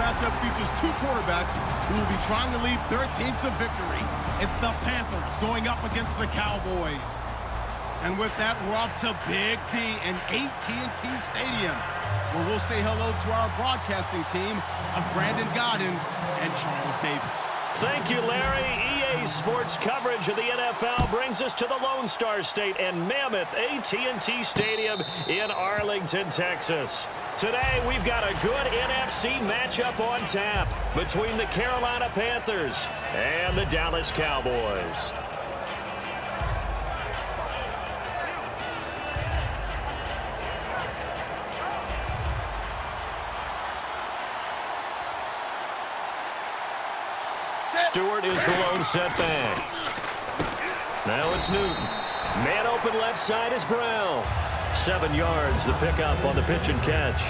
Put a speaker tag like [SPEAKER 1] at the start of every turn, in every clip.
[SPEAKER 1] matchup features two quarterbacks who will be trying to lead their team to victory. It's the Panthers going up against the Cowboys. And with that, we're off to Big D in AT&T Stadium, where we'll say hello to our broadcasting team of Brandon Godden and Charles Davis.
[SPEAKER 2] Thank you, Larry. EA Sports coverage of the NFL brings us to the Lone Star State and mammoth AT&T Stadium in Arlington, Texas. Today, we've got a good NFC matchup on tap between the Carolina Panthers and the Dallas Cowboys. Stewart is the lone setback. Now it's Newton. Man open left side is Brown. 7 yards, the pickup on the pitch and catch.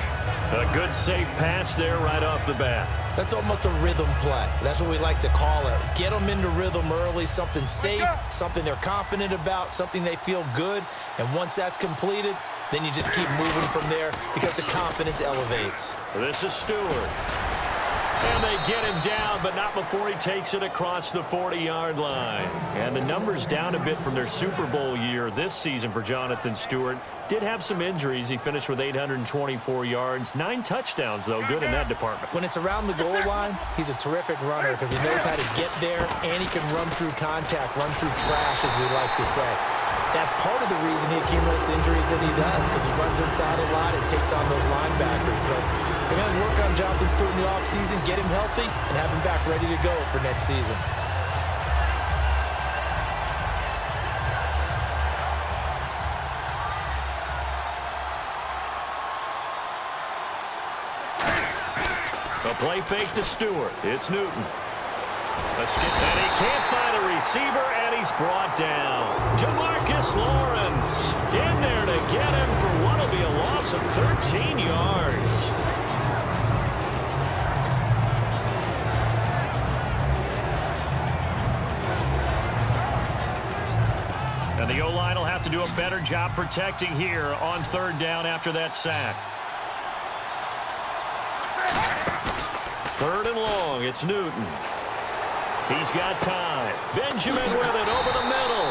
[SPEAKER 2] A good safe pass there right off the bat.
[SPEAKER 3] That's almost a rhythm play. That's what we like to call it. Get them into rhythm early, something safe, something they're confident about, something they feel good. And once that's completed, then you just keep moving from there because the confidence elevates.
[SPEAKER 2] This is Stewart. And they get him down, but not before he takes it across the 40-yard line. And the numbers down a bit from their Super Bowl year this season for Jonathan Stewart. Did have some injuries. He finished with 824 yards. 9 touchdowns, though. Good in that department.
[SPEAKER 3] When it's around the goal line, he's a terrific runner because he knows how to get there, and he can run through contact, run through trash, as we like to say. That's part of the reason he accumulates injuries that he does, because he runs inside a lot and takes on those linebackers. But we're going to work on Jonathan Stewart in the offseason, get him healthy, and have him back ready to go for next season.
[SPEAKER 2] A play fake to Stewart. It's Newton. And he can't find a receiver, and he's brought down. Jamarcus Lawrence in there to get him for what will be a loss of 13 yards. And the O-line will have to do a better job protecting here on 3rd down after that sack. 3rd and long. It's Newton. He's got time. Benjamin with it over the middle.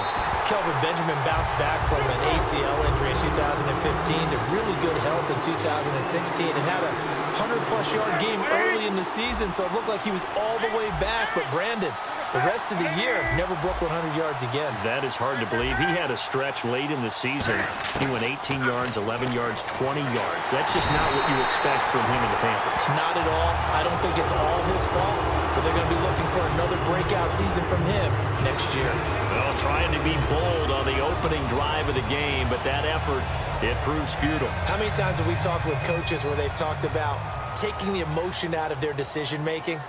[SPEAKER 3] Kelvin Benjamin bounced back from an ACL injury in 2015 to really good health in 2016 and had a 100-plus yard game early in the season, so it looked like he was all the way back. But Brandon, the rest of the year, never broke 100 yards again.
[SPEAKER 2] That is hard to believe. He had a stretch late in the season. He went 18 yards, 11 yards, 20 yards. That's just not what you expect from him and the Panthers.
[SPEAKER 3] Not at all. I don't think it's all his fault, but they're going to be looking for another breakout season from him next year.
[SPEAKER 2] Well, trying to be bold on the opening drive of the game, but that effort, it proves futile.
[SPEAKER 3] How many times have we talked with coaches where they've talked about taking the emotion out of their decision-making?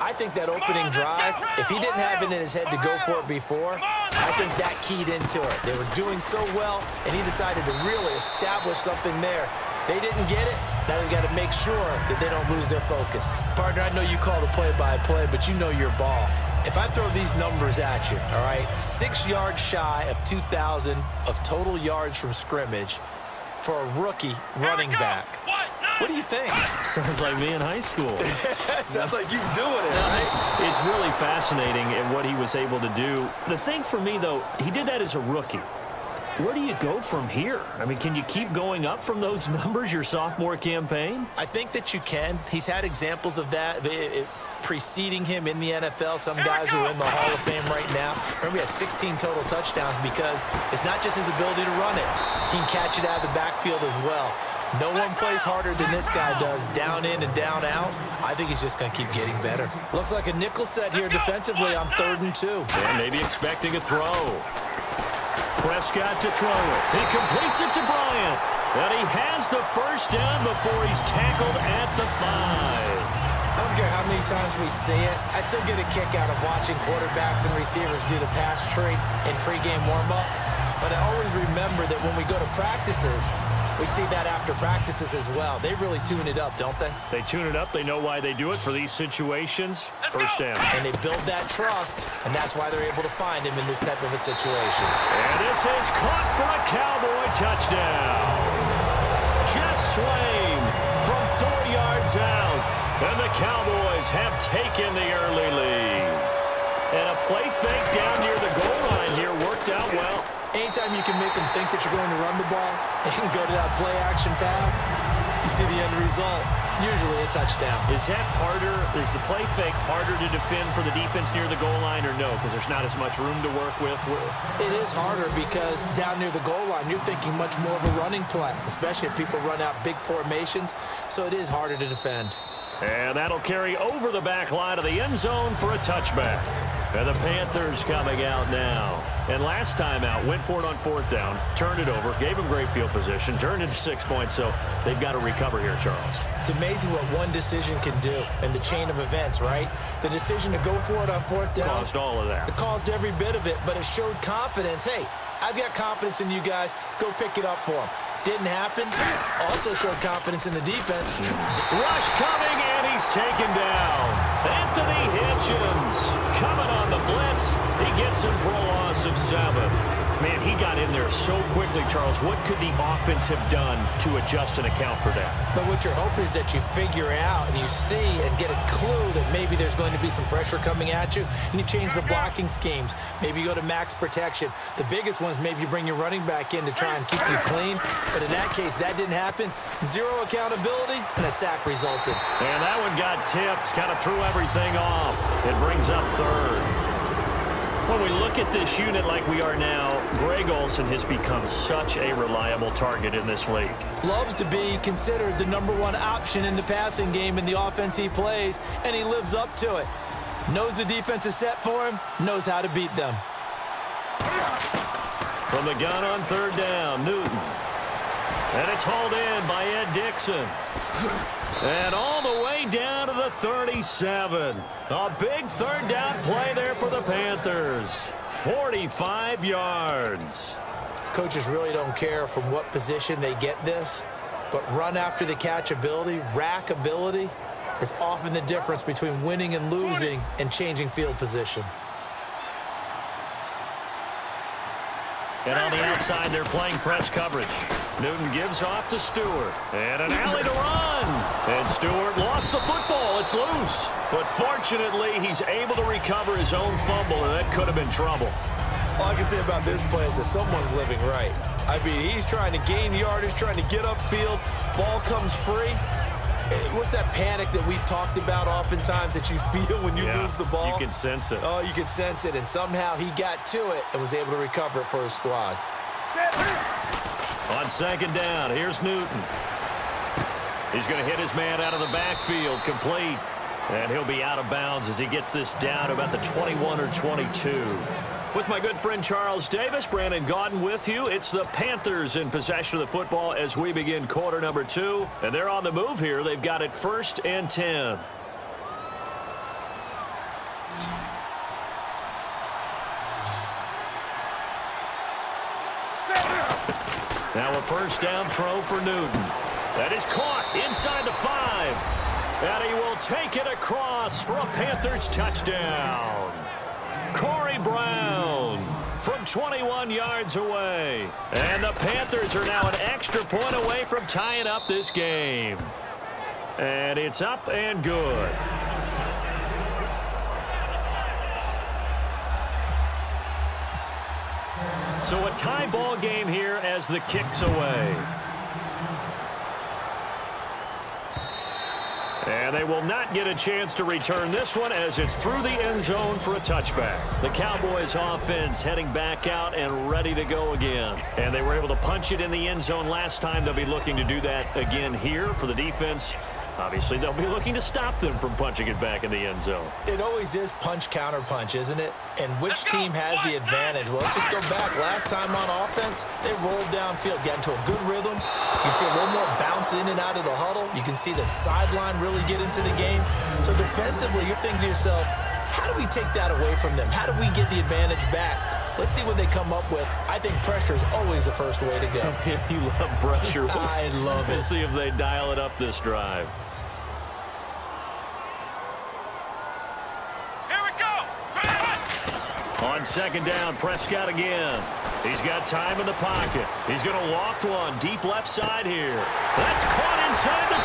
[SPEAKER 3] I think that opening drive, if he didn't have it in his head to go for it before, I think that keyed into it. They were doing so well, and he decided to really establish something there. They didn't get it. Now they've got to make sure that they don't lose their focus. Partner, I know you call the play-by-play, but you know your ball. If I throw these numbers at you, all right, 6 yards shy of 2,000 of total yards from scrimmage for a rookie running back. What do you think?
[SPEAKER 2] Sounds like me in high school.
[SPEAKER 3] Sounds like you doing it, right?
[SPEAKER 2] It's really fascinating in what he was able to do. The thing for me, though, he did that as a rookie. Where do you go from here? I mean, can you keep going up from those numbers your sophomore campaign?
[SPEAKER 3] I think that you can. He's had examples of that preceding him in the NFL. Some guys who are in the Hall of Fame right now. Remember, he had 16 total touchdowns because it's not just his ability to run it. He can catch it out of the backfield as well. No one plays harder than this guy does, down in and down out. I think he's just going to keep getting better. Looks like a nickel set here defensively on 3rd and 2.
[SPEAKER 2] And maybe expecting a throw. Prescott to throw it. He completes it to Bryant. And he has the first down before he's tackled at the 5.
[SPEAKER 3] I don't care how many times we see it. I still get a kick out of watching quarterbacks and receivers do the pass tree in pregame warm-up. But I always remember that when we go to practices, we see that after practices as well. They really tune it up, don't they?
[SPEAKER 2] They tune it up. They know why they do it for these situations. First down.
[SPEAKER 3] And they build that trust, and that's why they're able to find him in this type of a situation.
[SPEAKER 2] And this is caught for a Cowboy touchdown. Jeff Swain from 4 yards out. And the Cowboys have taken the early lead. And a play fake down near the goal line here worked out well.
[SPEAKER 3] Anytime you can make them think that you're going to run the ball and go to that play-action pass, you see the end result, usually a touchdown.
[SPEAKER 2] Is that harder? Is the play fake harder to defend for the defense near the goal line or no? Because there's not as much room to work with?
[SPEAKER 3] It is harder because down near the goal line, you're thinking much more of a running play, especially if people run out big formations, so it is harder to defend.
[SPEAKER 2] And that'll carry over the back line of the end zone for a touchback. And the Panthers coming out now. And last time out, went for it on fourth down, turned it over, gave them great field position, turned it to 6 points, so they've got to recover here, Charles.
[SPEAKER 3] It's amazing what one decision can do in the chain of events, right? The decision to go for it on fourth down.
[SPEAKER 2] Caused all of that.
[SPEAKER 3] It caused every bit of it, but it showed confidence. Hey, I've got confidence in you guys. Go pick it up for them. Didn't happen. Also showed confidence in the defense.
[SPEAKER 2] Rush coming, and he's taken down. Anthony Hitchens coming on the blitz. He gets him for a loss of 7. Man, he got in there so quickly, Charles. What could the offense have done to adjust and account for that?
[SPEAKER 3] But what you're hoping is that you figure out and you see and get a clue that maybe there's going to be some pressure coming at you, and you change the blocking schemes. Maybe you go to max protection. The biggest one is maybe you bring your running back in to try and keep you clean. But in that case, that didn't happen. Zero accountability, and a sack resulted.
[SPEAKER 2] And that one got tipped, kind of threw everything off. It brings up third. When we look at this unit like we are now, Greg Olsen has become such a reliable target in this league.
[SPEAKER 3] Loves to be considered the #1 option in the passing game in the offense he plays, and he lives up to it. Knows the defense is set for him, knows how to beat them.
[SPEAKER 2] From the gun on third down, Newton. And it's hauled in by Ed Dixon. And all the way down to the 37. A big third down play there for the Panthers. 45 yards.
[SPEAKER 3] Coaches really don't care from what position they get this, but run after the catch ability, rack ability, is often the difference between winning and losing and changing field position.
[SPEAKER 2] And on the outside, they're playing press coverage. Newton gives off to Stewart. And an alley to run. And Stewart lost the football. It's loose. But fortunately, he's able to recover his own fumble, and that could have been trouble.
[SPEAKER 3] All I can say about this play is that someone's living right. I mean, he's trying to gain yardage, trying to get upfield. Ball comes free. What's that panic that we've talked about oftentimes that you feel when you lose the ball?
[SPEAKER 2] You can sense it.
[SPEAKER 3] Oh, you can sense it, and somehow he got to it and was able to recover it for his squad.
[SPEAKER 2] On second down, here's Newton. He's going to hit his man out of the backfield, complete. And he'll be out of bounds as he gets this down to about the 21 or 22. With my good friend Charles Davis, Brandon Gaudin with you. It's the Panthers in possession of the football as we begin quarter number 2. And they're on the move here. They've got it 1st and 10. Now a first down throw for Newton. That is caught inside the 5. And he will take it across for a Panthers touchdown. Corey Brown from 21 yards away. And the Panthers are now an extra point away from tying up this game. And it's up and good. So a tie ball game here as the kick's away. And they will not get a chance to return this one as it's through the end zone for a touchback. The Cowboys offense heading back out and ready to go again. And they were able to punch it in the end zone last time. They'll be looking to do that again here for the defense. Obviously, they'll be looking to stop them from punching it back in the end zone.
[SPEAKER 3] It always is punch, counter punch, isn't it? And which team has the advantage? Well, let's just go back. Last time on offense, they rolled downfield, got into a good rhythm. You can see a little more bounce in and out of the huddle. You can see the sideline really get into the game. So defensively, you're thinking to yourself, how do we take that away from them? How do we get the advantage back? Let's see what they come up with. I think pressure is always the first way to go.
[SPEAKER 2] You love pressure.
[SPEAKER 3] I love it.
[SPEAKER 2] We'll see if they dial it up this drive. On second down, Prescott again. He's got time in the pocket. He's going to loft one deep left side here. That's caught inside the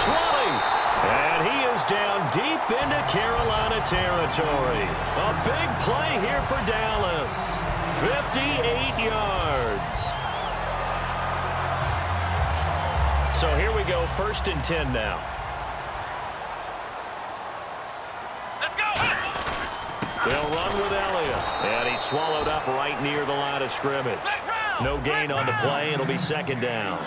[SPEAKER 2] And he is down deep into Carolina territory. A big play here for Dallas. 58 yards. So here we go, 1st and 10 now. They'll run with Elliott. And he's swallowed up right near the line of scrimmage. No gain on the play. It'll be 2nd down.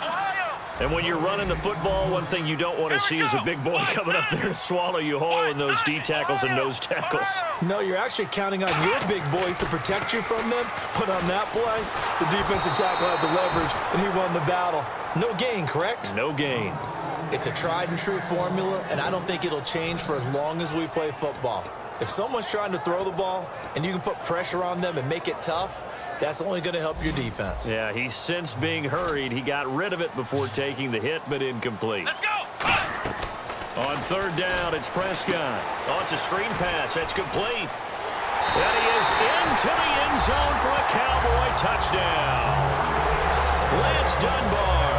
[SPEAKER 2] And when you're running the football, one thing you don't want to see is a big boy coming up there to swallow you whole in those D tackles and nose tackles.
[SPEAKER 3] No, you're actually counting on your big boys to protect you from them. But on that play, the defensive tackle had the leverage, and he won the battle. No gain, correct?
[SPEAKER 2] No gain.
[SPEAKER 3] It's a tried and true formula, and I don't think it'll change for as long as we play football. If someone's trying to throw the ball and you can put pressure on them and make it tough, that's only going to help your defense.
[SPEAKER 2] Yeah, he's since being hurried. He got rid of it before taking the hit, but incomplete.
[SPEAKER 4] Let's go!
[SPEAKER 2] On 3rd down, it's Prescott. Oh, it's a screen pass. That's complete. And he is into the end zone for a Cowboy touchdown. Lance Dunbar,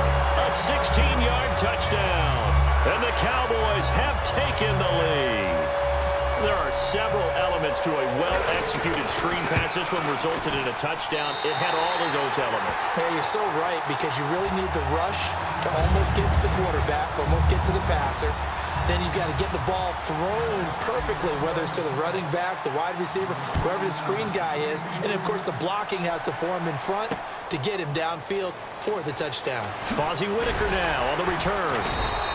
[SPEAKER 2] a 16-yard touchdown. And the Cowboys have taken the lead. There are several elements to a well-executed screen pass. This one resulted in a touchdown. It had all of those elements.
[SPEAKER 3] Yeah, you're so right, because you really need the rush to almost get to the quarterback, almost get to the passer. Then you've got to get the ball thrown perfectly, whether it's to the running back, the wide receiver, whoever the screen guy is. And, of course, the blocking has to form in front to get him downfield for the touchdown.
[SPEAKER 2] Fozzie Whitaker now on the return.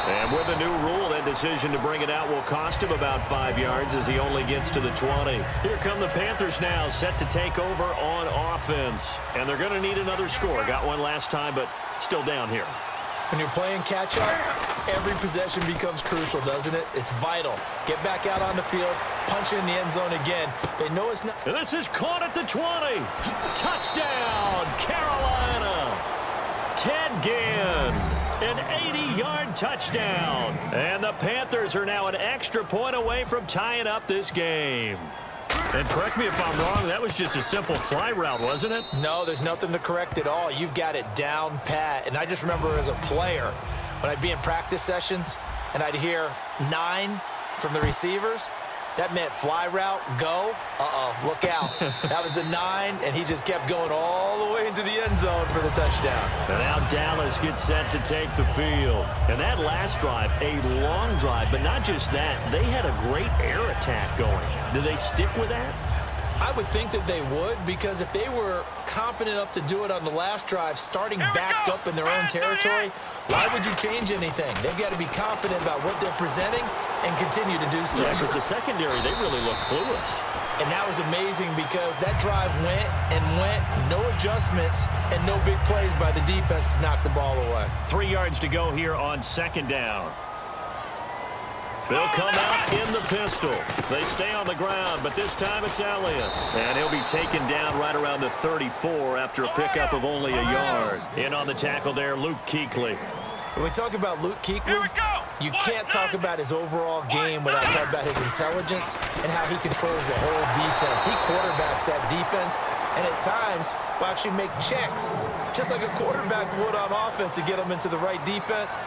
[SPEAKER 2] And with a new rule, that decision to bring it out will cost him about 5 yards as he only gets to the 20. Here come the Panthers now, set to take over on offense. And they're going to need another score. Got one last time, but still down here.
[SPEAKER 3] When you're playing catch-up, every possession becomes crucial, doesn't it? It's vital. Get back out on the field, punch it in the end zone again. They know it's not...
[SPEAKER 2] And this is caught at the 20. Touchdown, Carolina. Ted Ginn, an 80-yard touchdown. And the Panthers are now an extra point away from tying up this game. And correct me if I'm wrong, that was just a simple fly route, wasn't it?
[SPEAKER 3] No, there's nothing to correct at all. You've got it down pat. And I just remember as a player, when I'd be in practice sessions and I'd hear 9 from the receivers, that meant fly route, go. Look out. That was the 9, and he just kept going all the way into the end zone for the touchdown.
[SPEAKER 2] And now Dallas gets set to take the field. And that last drive, a long drive, but not just that. They had a great air attack going. Do they stick with that?
[SPEAKER 3] I would think that they would, because if they were confident enough to do it on the last drive, starting backed up in their own territory, why would you change anything? They've got to be confident about what they're presenting and continue to do so.
[SPEAKER 2] Yeah, because the secondary, they really look clueless.
[SPEAKER 3] And that was amazing, because that drive went and went, no adjustments, and no big plays by the defense to knock the ball away.
[SPEAKER 2] 3 yards to go here on 2nd down. They'll come out in the pistol. They stay on the ground, but this time it's Elliott. And he'll be taken down right around the 34 after a pickup of only a yard. In on the tackle there, Luke Kuechly.
[SPEAKER 3] When we talk about Luke Kuechly, you can't talk about his overall game without talking about his intelligence and how he controls the whole defense. He quarterbacks that defense, and at times will actually make checks, just like a quarterback would on offense to get them into the right defense.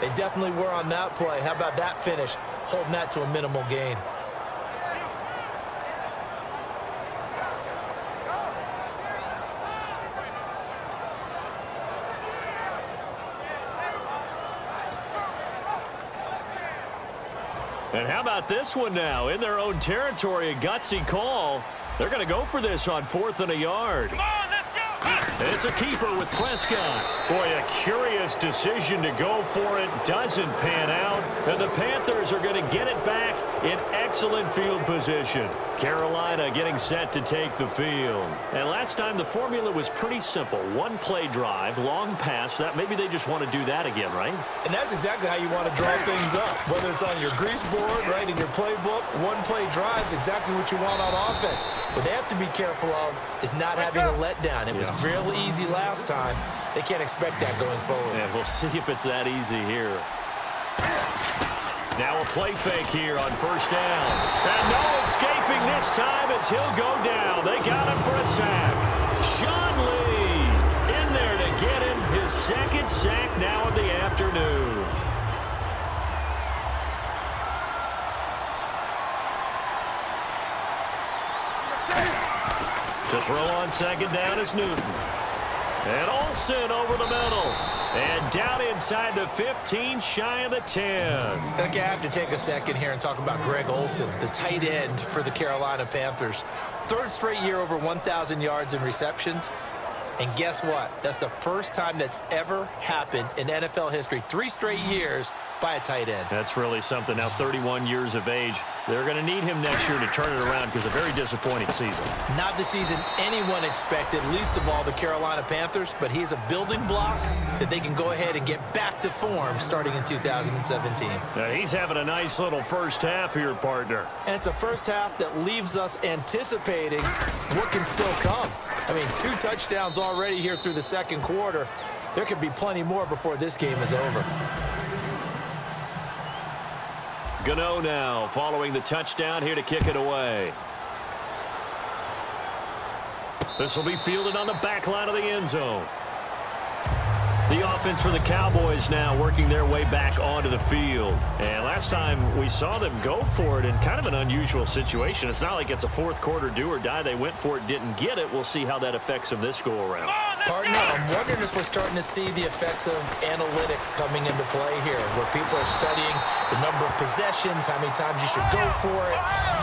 [SPEAKER 3] They definitely were on that play. How about that finish, holding that to a minimal gain?
[SPEAKER 2] And how about this one now? In their own territory, a gutsy call. They're going to go for this on 4th and a yard.
[SPEAKER 4] Come on, let's go!
[SPEAKER 2] It's a keeper with Prescott. Boy, a curious decision to go for it. Doesn't pan out. And the Panthers are going to get it back in excellent field position. Carolina getting set to take the field. And last time the formula was pretty simple. One play drive, long pass. That maybe they just want to do that again, right?
[SPEAKER 3] And that's exactly how you want to draw things up. Whether it's on your grease board, right, in your playbook, one play drive is exactly what you want on offense. What they have to be careful of is not having a letdown. It was real easy last time. They can't expect that going forward.
[SPEAKER 2] And we'll see if it's that easy here. Now a play fake here on 1st down. And no escaping this time as he'll go down. They got him for a sack. Sean Lee in there to get him his 2nd sack now of the afternoon. To throw on second down is Newton. And Olsen over the middle. And down inside the 15, shy of the 10.
[SPEAKER 3] Okay, I have to take a second here and talk about Greg Olsen, the tight end for the Carolina Panthers. Third straight year over 1,000 yards in receptions. And guess what? That's the first time that's ever happened in NFL history. 3 straight years by a tight end.
[SPEAKER 2] That's really something. Now 31 years of age. They're going to need him next year to turn it around because a very disappointing season.
[SPEAKER 3] Not the season anyone expected, least of all the Carolina Panthers, but he's a building block that they can go ahead and get back to form starting in 2017.
[SPEAKER 2] Now he's having a nice little first half here, partner.
[SPEAKER 3] And it's a first half that leaves us anticipating what can still come. I mean, 2 touchdowns already here through the second quarter. There could be plenty more before this game is over.
[SPEAKER 2] Gano now following the touchdown here to kick it away. This will be fielded on the back line of the end zone. The offense for the Cowboys now working their way back onto the field. And last time we saw them go for it in kind of an unusual situation. It's not like it's a fourth quarter do or die. They went for it, didn't get it. We'll see how that affects them this go around.
[SPEAKER 3] Partner, I'm wondering if we're starting to see the effects of analytics coming into play here, where people are studying the number of possessions, how many times you should go for it,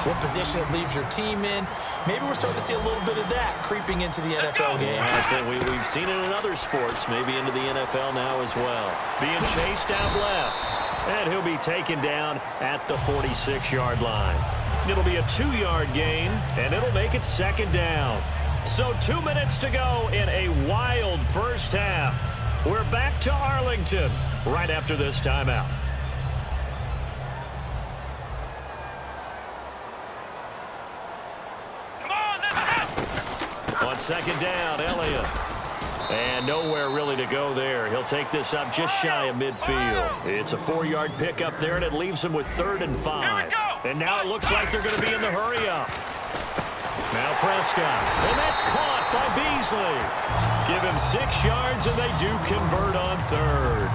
[SPEAKER 3] what position it leaves your team in. Maybe we're starting to see a little bit of that creeping into the NFL game.
[SPEAKER 2] I think we've seen it in other sports, maybe into the NFL now as well. Being chased out left, and he'll be taken down at the 46-yard line. It'll be a 2-yard gain, and it'll make it second down. So 2 minutes to go in a wild first half. We're back to Arlington right after this timeout. On second down, Elliott. And nowhere really to go there. He'll take this up just shy of midfield. It's a 4-yard pickup there, and it leaves him with 3rd and 5. And now it looks like they're going to be in the hurry-up. Now Prescott, and that's caught by Beasley. Give him 6 yards, and they do convert on 3rd.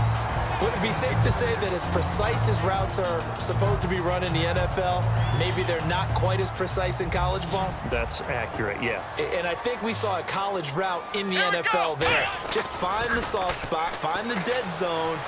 [SPEAKER 3] Would it be safe to say that as precise as routes are supposed to be run in the NFL, maybe they're not quite as precise in college ball?
[SPEAKER 2] That's accurate, yeah.
[SPEAKER 3] And I think we saw a college route in the NFL there. Just find the soft spot, find the dead zone,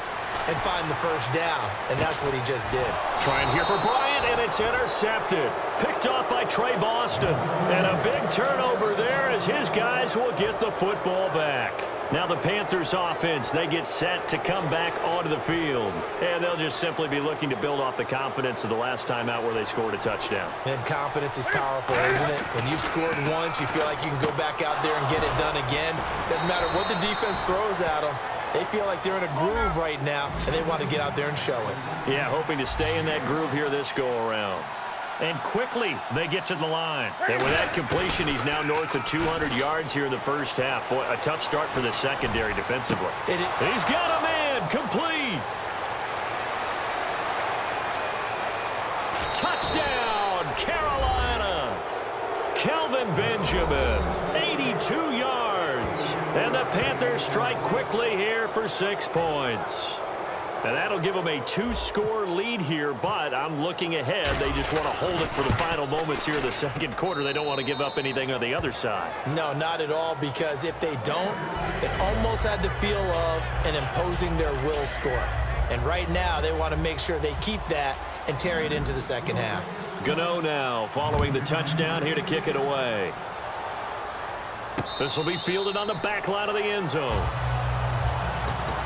[SPEAKER 3] and find the first down. And that's what he just did.
[SPEAKER 2] Trying here for Bryant, and it's intercepted. Picked off by Trey Boston. And a big turnover there as his guys will get the football back. Now the Panthers offense, they get set to come back onto the field. And they'll just simply be looking to build off the confidence of the last time out where they scored a touchdown.
[SPEAKER 3] And confidence is powerful, isn't it? When you've scored once, you feel like you can go back out there and get it done again. Doesn't matter what the defense throws at them. They feel like they're in a groove right now, and they want to get out there and show it.
[SPEAKER 2] Yeah, hoping to stay in that groove here this go-around. And quickly, they get to the line. And with that completion, he's now north of 200 yards here in the first half. Boy, a tough start for the secondary defensively. He's got a man, complete. Touchdown, Carolina. Kelvin Benjamin, 82 yards. And the Panthers strike quickly here for 6 points. And that'll give them a 2-score lead here, but I'm looking ahead. They just want to hold it for the final moments here in the second quarter. They don't want to give up anything on the other side.
[SPEAKER 3] No, not at all, because if they don't, it almost had the feel of an imposing their will score. And right now, they want to make sure they keep that and carry it into the second half.
[SPEAKER 2] Gano now following the touchdown here to kick it away. This will be fielded on the back line of the end zone.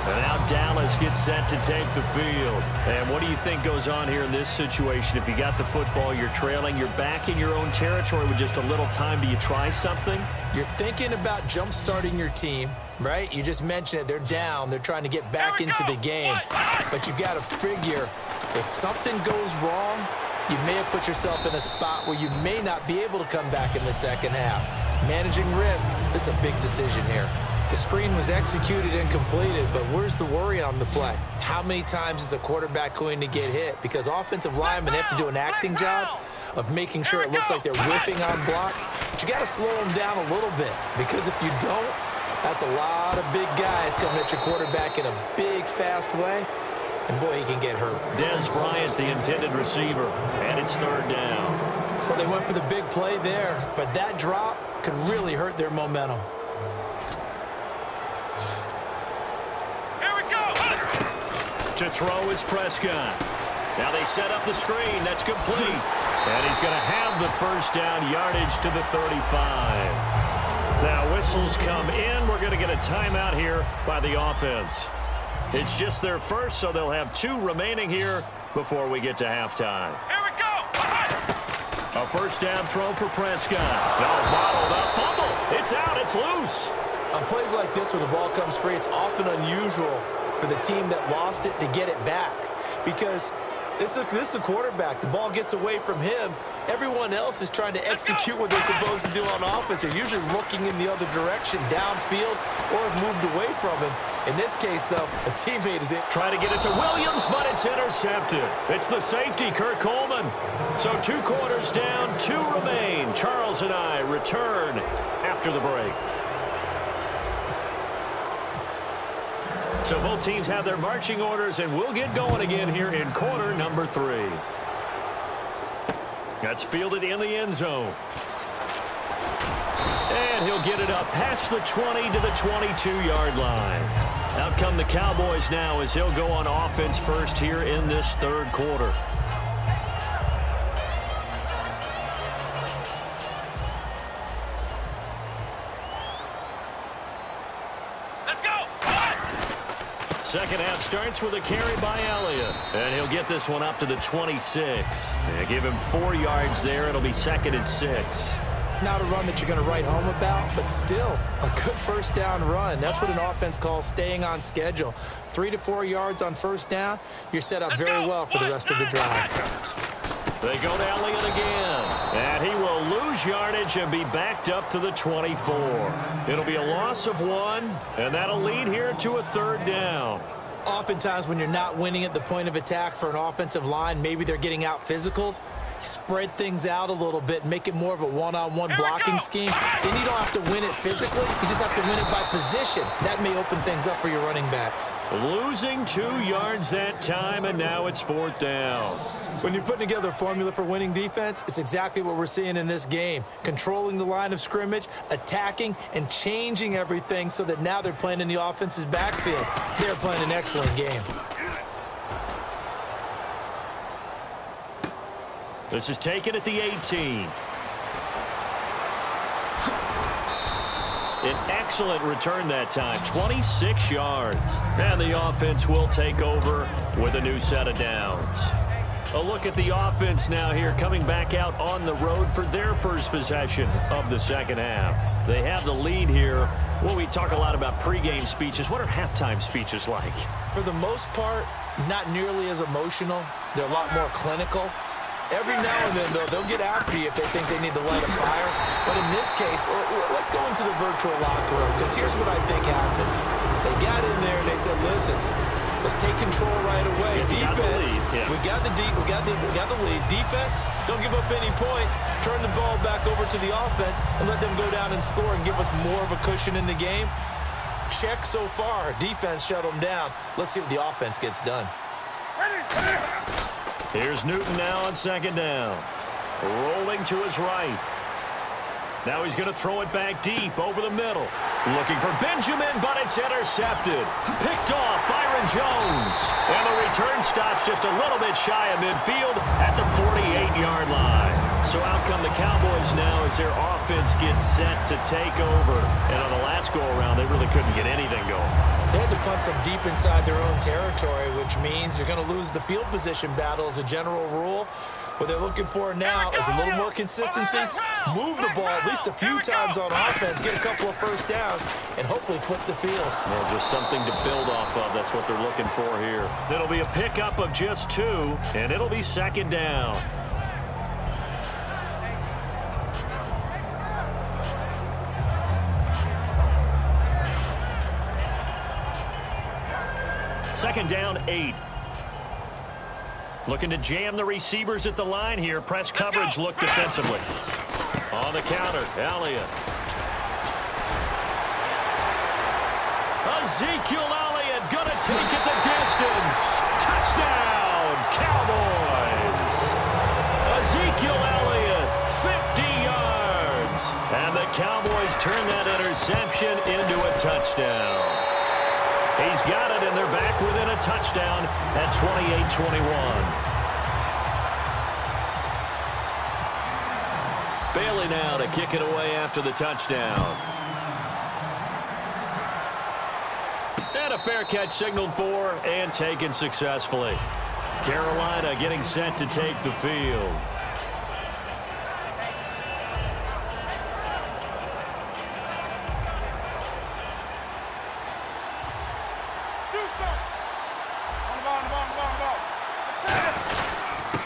[SPEAKER 2] And now Dallas gets set to take the field. And what do you think goes on here in this situation? If you got the football, you're trailing, you're back in your own territory with just a little time. Do you try something?
[SPEAKER 3] You're thinking about jump-starting your team, right? You just mentioned it. They're down. They're trying to get back into the game. But you've got to figure if something goes wrong, you may have put yourself in a spot where you may not be able to come back in the second half. Managing risk, this is a big decision here. The screen was executed and completed, but where's the worry on the play? How many times is a quarterback going to get hit? Because offensive linemen have to do an acting job of making sure it looks like they're whiffing on blocks. But you got to slow them down a little bit, because if you don't, that's a lot of big guys coming at your quarterback in a big, fast way. And, boy, he can get hurt.
[SPEAKER 2] Dez Bryant, the intended receiver, and it's 3rd down.
[SPEAKER 3] Well, they went for the big play there, but that drop could really hurt their momentum.
[SPEAKER 4] Here we go.
[SPEAKER 2] To throw is Prescott. Now they set up the screen. That's complete. And he's going to have the first down yardage to the 35. Now whistles come in. We're going to get a timeout here by the offense. It's just their first, so they'll have 2 remaining here before we get to halftime.
[SPEAKER 4] Here we go.
[SPEAKER 2] A first down throw for Prescott. Now bottled up fumble. It's out. It's loose.
[SPEAKER 3] On plays like this where the ball comes free, it's often unusual for the team that lost it to get it back because this is the quarterback. The ball gets away from him. Everyone else is trying to execute what they're supposed to do on offense. They're usually looking in the other direction, downfield, or have moved away from him. In this case, though, a teammate is
[SPEAKER 2] trying to get it to Williams, but it's intercepted. It's the safety, Kurt Coleman. So 2 quarters down, 2 remain. Charles and I return after the break. So both teams have their marching orders, and we'll get going again here in quarter number 3. That's fielded in the end zone. And he'll get it up past the 20 to the 22-yard line. Out come the Cowboys now as they'll go on offense first here in this third quarter. Second half starts with a carry by Elliott. And he'll get this one up to the 26. They give him 4 yards there. It'll be 2nd and 6.
[SPEAKER 3] not a run that you're going to write home about, but still a good first down run. That's what an offense calls staying on schedule. 3 to 4 yards on first down, you're set up very well for the rest of the drive.
[SPEAKER 2] They go to Elliott again, and he will lose yardage and be backed up to the 24. It'll be a loss of 1, and that'll lead here to a 3rd down.
[SPEAKER 3] Oftentimes when you're not winning at the point of attack for an offensive line, maybe they're getting out physical. Spread things out a little bit, make it more of a one-on-one blocking scheme. Then you don't have to win it physically. You just have to win it by position. That may open things up for your running backs.
[SPEAKER 2] Losing 2 yards that time, and now it's 4th down.
[SPEAKER 3] When you're putting together a formula for winning defense, it's exactly what we're seeing in this game. Controlling the line of scrimmage, attacking, and changing everything so that now they're playing in the offense's backfield. They're playing an excellent game.
[SPEAKER 2] This is taken at the 18. An excellent return that time, 26 yards. And the offense will take over with a new set of downs. A look at the offense now here, coming back out on the road for their first possession of the second half. They have the lead here. Well, we talk a lot about pregame speeches. What are halftime speeches like?
[SPEAKER 3] For the most part, not nearly as emotional. They're a lot more clinical. Every now and then, though, they'll get after you if they think they need to light a fire. But in this case, let's go into the virtual locker room, because here's what I think happened. They got in there and they said, listen, let's take control right away. Defense, we got the lead. Defense, don't give up any points. Turn the ball back over to the offense and let them go down and score and give us more of a cushion in the game. Check so far. Defense shut them down. Let's see what the offense gets done.
[SPEAKER 2] Here's Newton now on second down. Rolling to his right. Now he's going to throw it back deep over the middle. Looking for Benjamin, but it's intercepted. Picked off Byron Jones. And the return stops just a little bit shy of midfield at the 48-yard line. So out come the Cowboys now as their offense gets set to take over. And on the last go-around, they really couldn't get anything going.
[SPEAKER 3] They had to punt from deep inside their own territory, which means you're going to lose the field position battle as a general rule. What they're looking for now is a little more consistency, move the ball at least a few times on offense, get a couple of first downs, and hopefully flip the field.
[SPEAKER 2] Well, just something to build off of. That's what they're looking for here. It'll be a pickup of just 2, and it'll be second down. Second down, 8. Looking to jam the receivers at the line here. Press coverage look defensively. On the counter, Elliott. Ezekiel Elliott gonna take it the distance. Touchdown, Cowboys. Ezekiel Elliott, has turned that interception into a touchdown. He's got it, and they're back within a touchdown at 28-21. Bailey now to kick it away after the touchdown. And a fair catch signaled for and taken successfully. Carolina getting set to take the field.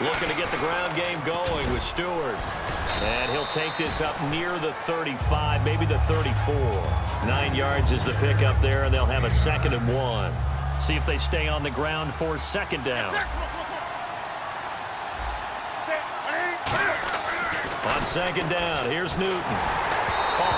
[SPEAKER 2] Looking to get the ground game going with Stewart. And he'll take this up near the 35, maybe the 34. 9 yards is the pickup there, and they'll have a 2nd and 1. See if they stay on the ground for 2nd down. On 2nd down, here's Newton.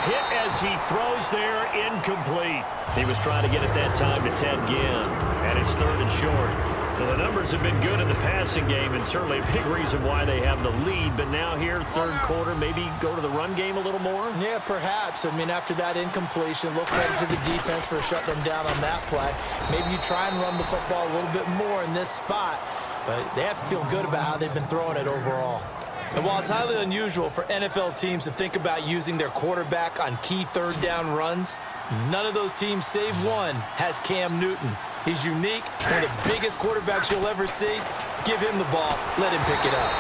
[SPEAKER 2] Hit as he throws there, incomplete. He was trying to get it that time to Ted Ginn, and it's 3rd and short. Well, the numbers have been good in the passing game, and certainly a big reason why they have the lead. But now here, 3rd quarter, maybe go to the run game a little more? Yeah, perhaps. I mean, after that incompletion, look right to the defense for shutting them down on that play. Maybe you try and run the football a little bit more in this spot, but they have to feel good about how they've been throwing it overall. And while it's highly unusual for NFL teams to think about using their quarterback on key 3rd down runs, none of those teams, save one, has Cam Newton. He's unique, one of the biggest quarterbacks you'll ever see. Give him the ball. Let him pick it up.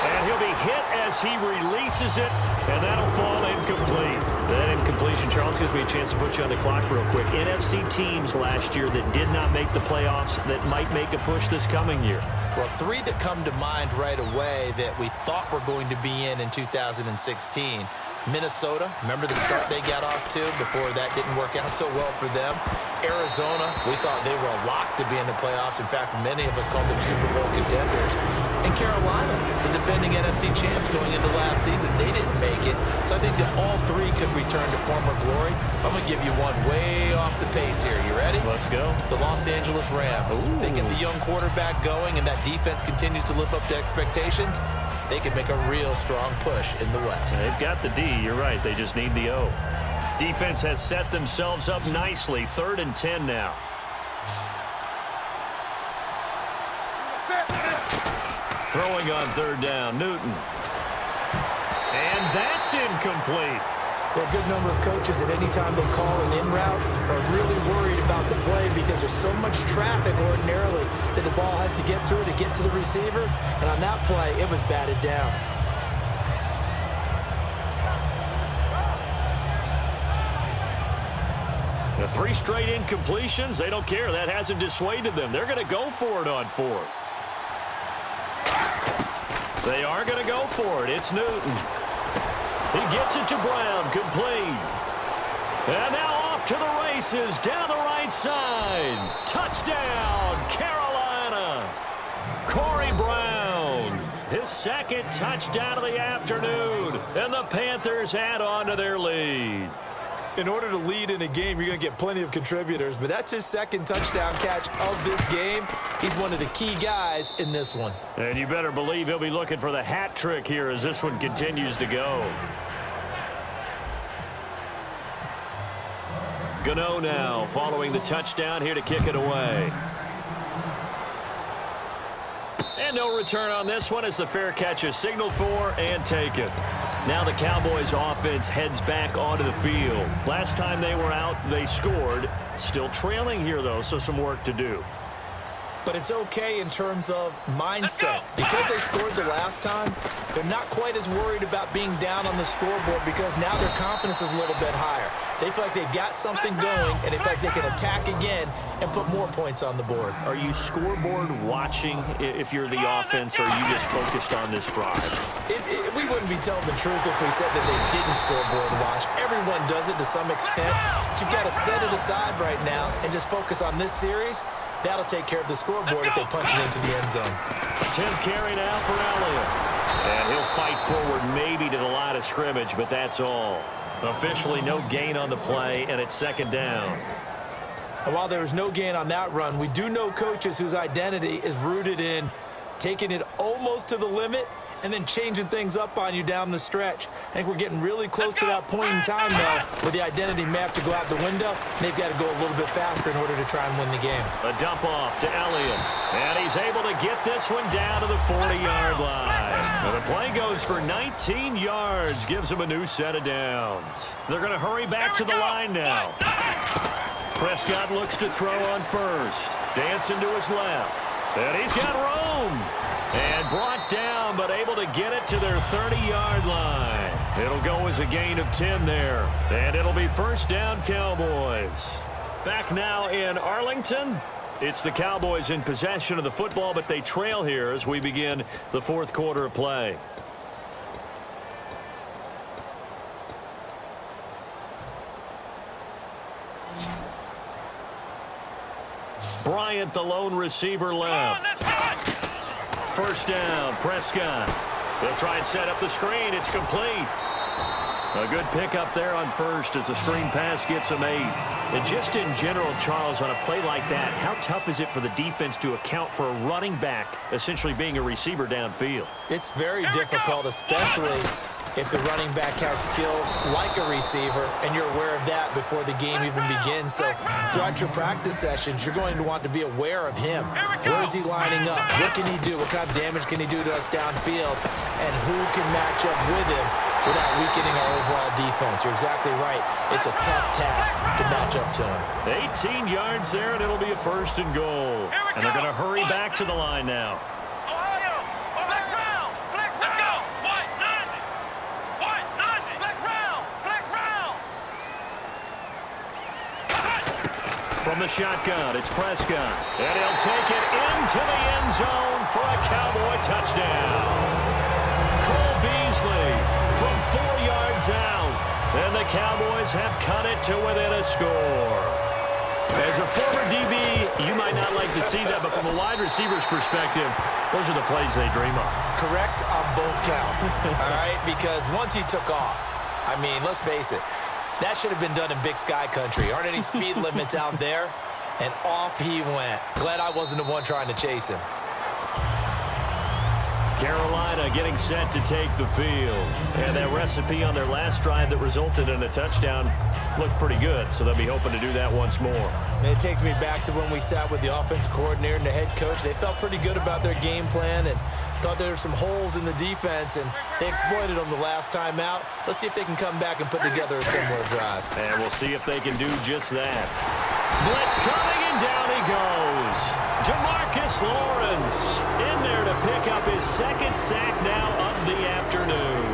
[SPEAKER 2] And he'll be hit as he releases it, and that'll fall incomplete. That incompletion, Charles, gives me a chance to put you on the clock real quick. NFC teams last year that did not make the playoffs that might make a push this coming year. Well, 3 that come to mind right away that we thought were going to be in 2016. Minnesota, remember the start they got off to before that didn't work out so well for them. Arizona, we thought they were a lock to be in the playoffs. In fact, many of us called them Super Bowl contenders. And Carolina, the defending NFC champs going into last season, they didn't make it. So I think that all 3 could return to former glory. I'm going to give you one way off the pace here. You ready? Let's go. The Los Angeles Rams. Ooh. They get the young quarterback going, and that defense continues to live up to expectations. They can make a real strong push in the West. They've got the D. You're right. They just need the O. Defense has set themselves up nicely. 3rd and 10 now. Throwing on 3rd down, Newton. And that's incomplete. There are a good number of coaches that any time they call an in route are really worried about the play because there's so much traffic ordinarily that the ball has to get through to get to the receiver. And on that play, it was batted down. The 3 straight incompletions, they don't care. That hasn't dissuaded them. They're going to go for it on 4th. They are going to go for it. It's Newton. He gets it to Brown, complete. And now off to the races, down the right side. Touchdown, Carolina. Corey Brown, his 2nd touchdown of the afternoon. And the Panthers add on to their lead. In order to lead in a game, you're going to get plenty of contributors, but that's his 2nd touchdown catch of this game. He's one of the key guys in this one. And you better believe he'll be looking for the hat trick here as this one continues to go. Gano now following the touchdown here to kick it away. And no return on this one as the fair catch is signaled for and taken. Now the Cowboys offense heads back onto the field. Last time they were out, they scored. Still trailing here, though, so some work to do. But it's okay in terms of mindset. Because they scored the last time, they're not quite as worried about being down on the scoreboard because now their confidence is a little bit higher. They feel like they got something going, and they feel like they can attack again and put more points on the board. Are you scoreboard watching if you're the offense, or are you just focused on this drive? We wouldn't be telling the truth if we said that they didn't scoreboard watch. Everyone does it to some extent. But you've got to set it aside right now and just focus on this series. That'll take care of the scoreboard if they punch it into the end zone. 10th carry now for Elliott. And he'll fight forward maybe to the line of scrimmage, but that's all. Officially no gain on the play, and it's 2nd down. And while there was no gain on that run, we do know coaches whose identity is rooted in taking it almost to the limit
[SPEAKER 3] and then changing things up on you down the stretch. I think we're getting really close to that point in time, though, where the identity may have to go out the window, and they've got to go a little bit faster in order to try and win the game.
[SPEAKER 2] A dump off to Elliott, and he's able to get this one down to the 40-yard line. And the play goes for 19 yards, gives him a new set of downs. They're going to hurry back to the line now. Prescott looks to throw on first. Dancing to his left. And he's got room. And brought down, but able to get it to their 30-yard line. It'll go as a gain of 10 there. And it'll be first down, Cowboys. Back now in Arlington. It's the Cowboys in possession of the football, but they trail here as we begin the fourth quarter of play. Bryant, the lone receiver, left. First down, Prescott. They'll try and set up the screen. It's complete. A good pickup there on first as the screen pass gets him 8. And just in general, Charles, on a play like that, how tough is it for the defense to account for a running back essentially being a receiver downfield?
[SPEAKER 3] It's very difficult, especially if the running back has skills like a receiver, and you're aware of that before the game even begins. So throughout your practice sessions, you're going to want to be aware of him. Where is he lining up? What can he do? What kind of damage can he do to us downfield? And who can match up with him without weakening our overall defense? You're exactly right. It's a tough task to match up to him.
[SPEAKER 2] 18 yards there, and it'll be a first and goal. And they're going to hurry back to the line now. From the shotgun, it's Prescott. And he'll take it into the end zone for a Cowboy touchdown. Cole Beasley from 4 yards out. And the Cowboys have cut it to within a score. As a former DB, you might not like to see that, but from a wide receiver's perspective, those are the plays they dream of.
[SPEAKER 3] Correct on both counts, all right? Because once he took off, I mean, let's face it, that should have been done in Big Sky Country. Aren't any speed limits out there? And off he went. Glad I wasn't the one trying to chase him.
[SPEAKER 2] Carolina getting set to take the field. And that recipe on their last drive that resulted in a touchdown looked pretty good, so they'll be hoping to do that once more.
[SPEAKER 3] And it takes me back to when we sat with the offensive coordinator and the head coach. They felt pretty good about their game plan and thought there were some holes in the defense, and they exploited them the last time out. Let's see if they can come back and put together a similar drive.
[SPEAKER 2] And we'll see if they can do just that. Blitz coming, and down he goes. Demarcus Lawrence in there to pick up his second sack now of the afternoon.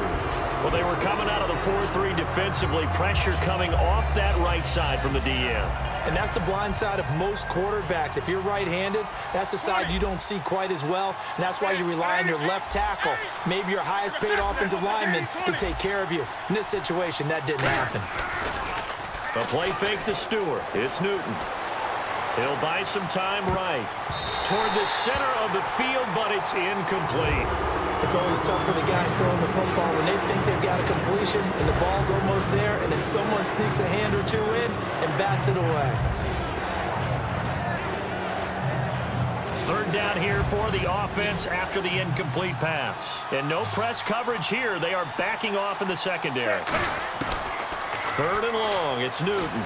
[SPEAKER 2] Well, they were coming out of the 4-3 defensively. Pressure coming off that right side from the DM.
[SPEAKER 3] And that's the blind side of most quarterbacks. If you're right-handed, that's the side you don't see quite as well, and that's why you rely on your left tackle, maybe your highest-paid offensive lineman, to take care of you. In this situation, that didn't happen.
[SPEAKER 2] A play fake to Stewart. It's Newton. He'll buy some time right toward the center of the field, but it's incomplete.
[SPEAKER 3] It's always tough for the guys throwing the football when they think they've got a completion and the ball's almost there, and then someone sneaks a hand or two in and bats it away.
[SPEAKER 2] Third down here for the offense after the incomplete pass. And no press coverage here. They are backing off in the secondary. Third and long. It's Newton.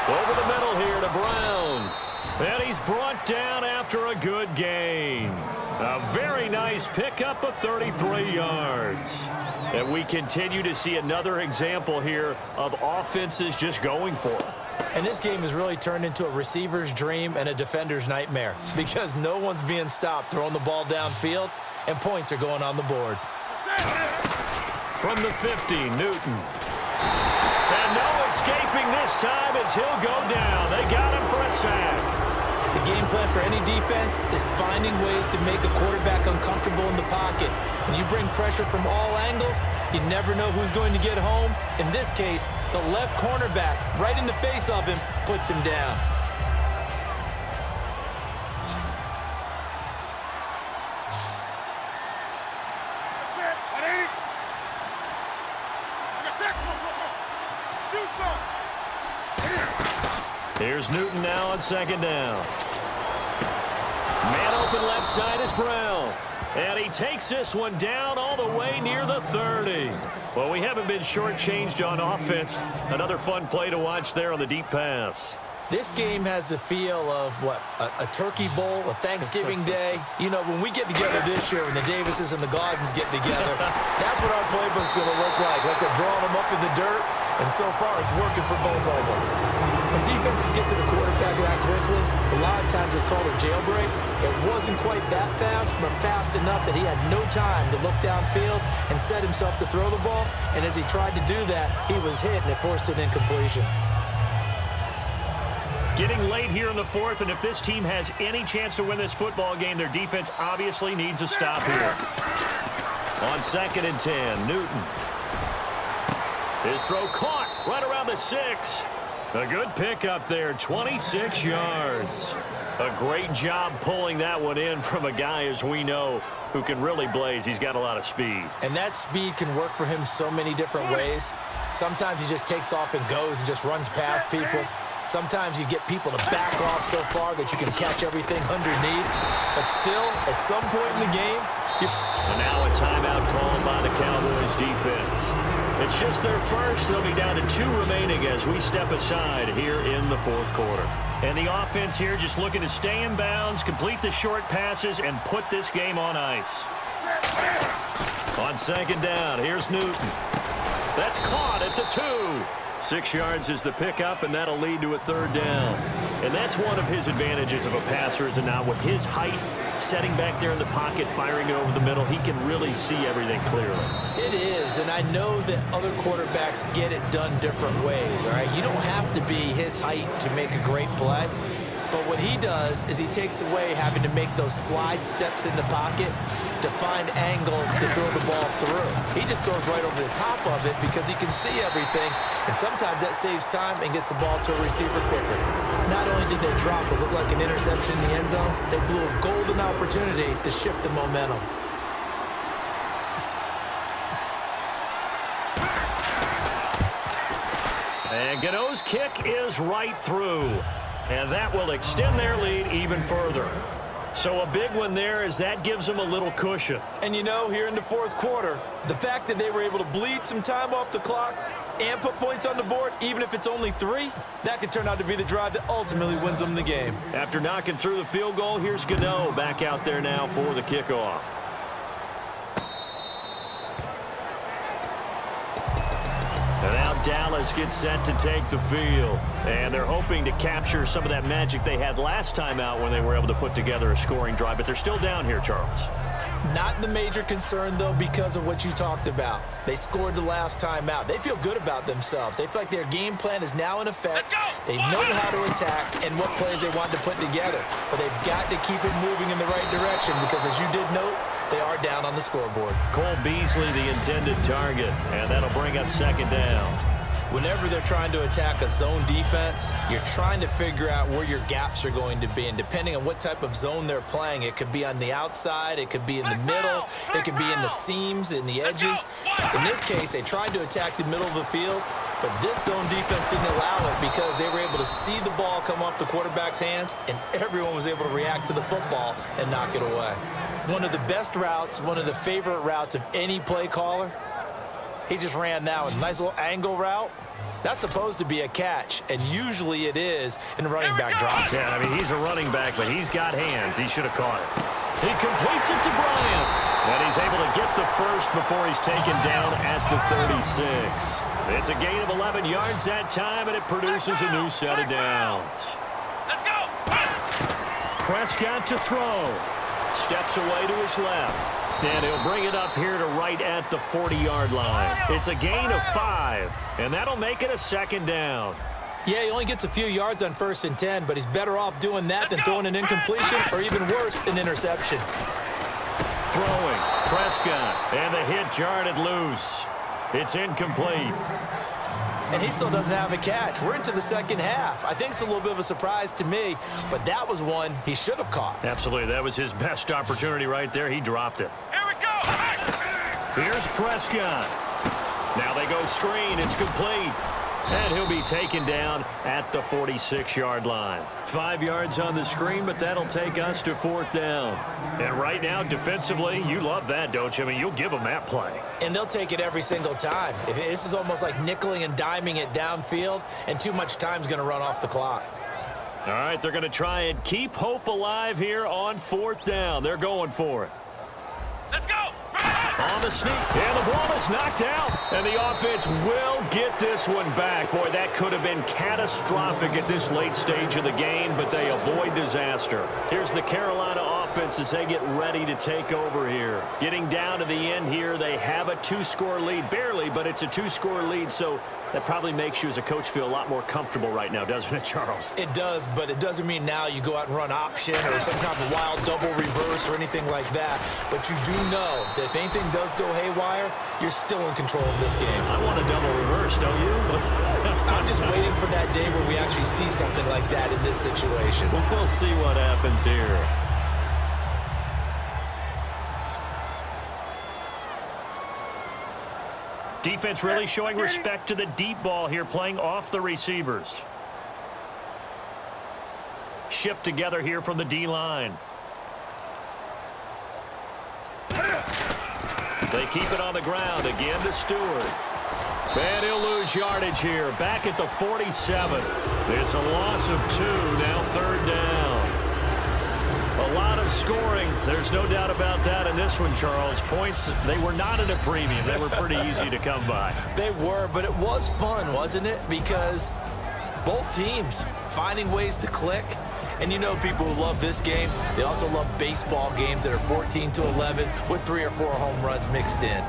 [SPEAKER 2] Over the middle here to Brown. And he's brought down after a good gain. A very nice pickup of 33 yards. And we continue to see another example here of offenses just going for it.
[SPEAKER 3] And this game has really turned into a receiver's dream and a defender's nightmare because no one's being stopped throwing the ball downfield, and points are going on the board.
[SPEAKER 2] From the 50, Newton. And no escaping this time as he'll go down. They got him for a sack.
[SPEAKER 3] The game plan for any defense is finding ways to make a quarterback uncomfortable in the pocket. When you bring pressure from all angles, you never know who's going to get home. In this case, the left cornerback, right in the face of him, puts him down.
[SPEAKER 2] Here's Newton now on second down. Man open left side is Brown. And he takes this one down all the way near the 30. Well, we haven't been shortchanged on offense. Another fun play to watch there on the deep pass.
[SPEAKER 3] This game has the feel of, what, a turkey bowl, a Thanksgiving day. You know, when we get together this year, when the Davises and the Gardens get together, that's what our playbook's going to look like. Like they're drawing them up in the dirt, and so far it's working for both of them. When defenses get to the quarterback that quickly, a lot of times it's called a jailbreak. It wasn't quite that fast, but fast enough that he had no time to look downfield and set himself to throw the ball. And as he tried to do that, he was hit, and it forced an incompletion.
[SPEAKER 2] Getting late here in the fourth, and if this team has any chance to win this football game, their defense obviously needs a stop here. On 2nd and 10, Newton. His throw caught right around the 6. A good pickup there, 26 yards. A great job pulling that one in from a guy, as we know, who can really blaze. He's got a lot of speed.
[SPEAKER 3] And that speed can work for him so many different ways. Sometimes he just takes off and goes and just runs past people. Sometimes you get people to back off so far that you can catch everything underneath. But still, at some point in the game,
[SPEAKER 2] and now a timeout called by the Cowboys defense. It's just their first. They'll be down to 2 remaining as we step aside here in the fourth quarter. And the offense here just looking to stay in bounds, complete the short passes, and put this game on ice. On 2nd down, here's Newton. That's caught at the 2. 6 yards is the pickup, and that'll lead to a 3rd down. And that's one of his advantages of a passer, is not with his height, setting back there in the pocket, firing it over the middle, he can really see everything clearly.
[SPEAKER 3] It is, and I know that other quarterbacks get it done different ways, all right? You don't have to be his height to make a great play. But what he does is he takes away having to make those slide steps in the pocket to find angles to throw the ball through. He just throws right over the top of it because he can see everything, and sometimes that saves time and gets the ball to a receiver quicker. Not only did they drop what looked like an interception in the end zone, they blew a golden opportunity to shift the momentum.
[SPEAKER 2] And Gano's kick is right through. And that will extend their lead even further. So a big one there, as that gives them a little cushion.
[SPEAKER 3] And you know, here in the fourth quarter, the fact that they were able to bleed some time off the clock and put points on the board, even if it's only 3, that could turn out to be the drive that ultimately wins them the game.
[SPEAKER 2] After knocking through the field goal, here's Gano back out there now for the kickoff. And now Dallas gets set to take the field. And they're hoping to capture some of that magic they had last time out when they were able to put together a scoring drive. But they're still down here, Charles.
[SPEAKER 3] Not the major concern, though, because of what you talked about. They scored the last time out. They feel good about themselves. They feel like their game plan is now in effect. They know how to attack and what plays they want to put together. But they've got to keep it moving in the right direction because, as you did note, they are down on the scoreboard.
[SPEAKER 2] Cole Beasley, the intended target, and that'll bring up 2nd down.
[SPEAKER 3] Whenever they're trying to attack a zone defense, you're trying to figure out where your gaps are going to be. And depending on what type of zone they're playing, it could be on the outside, it could be in the middle, it could be in the seams, in the edges. In this case, they tried to attack the middle of the field, but this zone defense didn't allow it because they were able to see the ball come off the quarterback's hands, and everyone was able to react to the football and knock it away. One of the best routes, one of the favorite routes of any play caller, he just ran that one. Nice little angle route. That's supposed to be a catch, and usually it is in running back drop.
[SPEAKER 2] Yeah, I mean, he's a running back, but he's got hands. He should have caught it. He completes it to Bryant, and he's able to get the first before he's taken down at the 36. It's a gain of 11 yards that time, and it produces a new set of downs.
[SPEAKER 4] Let's go.
[SPEAKER 2] Prescott to throw. Steps away to his left. And he'll bring it up here to right at the 40-yard line. It's a gain of 5, and that'll make it a 2nd down.
[SPEAKER 3] Yeah, he only gets a few yards on 1st and 10, but he's better off doing that than throwing an incompletion or even worse, an interception.
[SPEAKER 2] Throwing, Prescott, and the hit jarred it loose. It's incomplete.
[SPEAKER 3] And he still doesn't have a catch. We're into the second half. I think it's a little bit of a surprise to me, but that was one he should have caught.
[SPEAKER 2] Absolutely. That was his best opportunity right there. He dropped it.
[SPEAKER 4] Here we go.
[SPEAKER 2] Here's Prescott. Now they go screen. It's complete. And he'll be taken down at the 46-yard line. 5 yards on the screen, but that'll take us to 4th down. And right now, defensively, you love that, don't you? I mean, you'll give them that play.
[SPEAKER 3] And they'll take it every single time. This is almost like nickeling and diming it downfield, and too much time's going to run off the clock.
[SPEAKER 2] All right, they're going to try and keep hope alive here on 4th down. They're going for it.
[SPEAKER 4] Let's go.
[SPEAKER 2] On the sneak, and the ball is knocked out, and the offense will get this one back. Boy, that could have been catastrophic at this late stage of the game, but they avoid disaster. Here's the Carolina offense as they get ready to take over here. Getting down to the end here, they have a 2-score lead, barely, but it's a 2-score lead, so that probably makes you as a coach feel a lot more comfortable right now, doesn't it, Charles?
[SPEAKER 3] It does, but it doesn't mean now you go out and run option or some kind of wild double reverse or anything like that. But you do know that if anything does go haywire, you're still in control of this game.
[SPEAKER 2] I want a double reverse, don't you?
[SPEAKER 3] I'm just waiting for that day where we actually see something like that in this situation.
[SPEAKER 2] We'll see what happens here. Defense really showing respect to the deep ball here, playing off the receivers. Shift together here from the D-line. They keep it on the ground. Again to Stewart. And he'll lose yardage here. Back at the 47. It's a loss of 2. Now 3rd down. A lot of scoring. There's no doubt about that in this one, Charles. Points, they were not at a premium. They were pretty easy to come by.
[SPEAKER 3] They were, but it was fun, wasn't it? Because both teams finding ways to click. And you know people who love this game, they also love baseball games that are 14-11 with 3 or 4 home runs mixed in.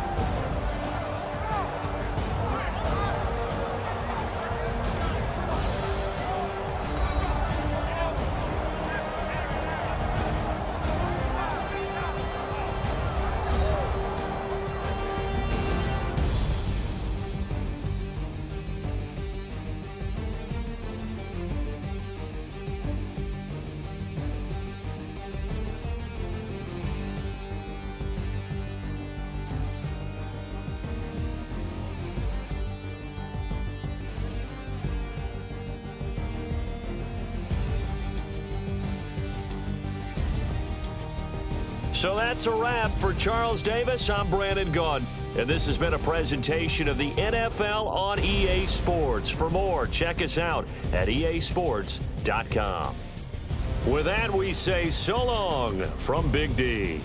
[SPEAKER 2] So that's a wrap for Charles Davis. I'm Brandon Gunn, and this has been a presentation of the NFL on EA Sports. For more, check us out at easports.com. With that, we say so long from Big D.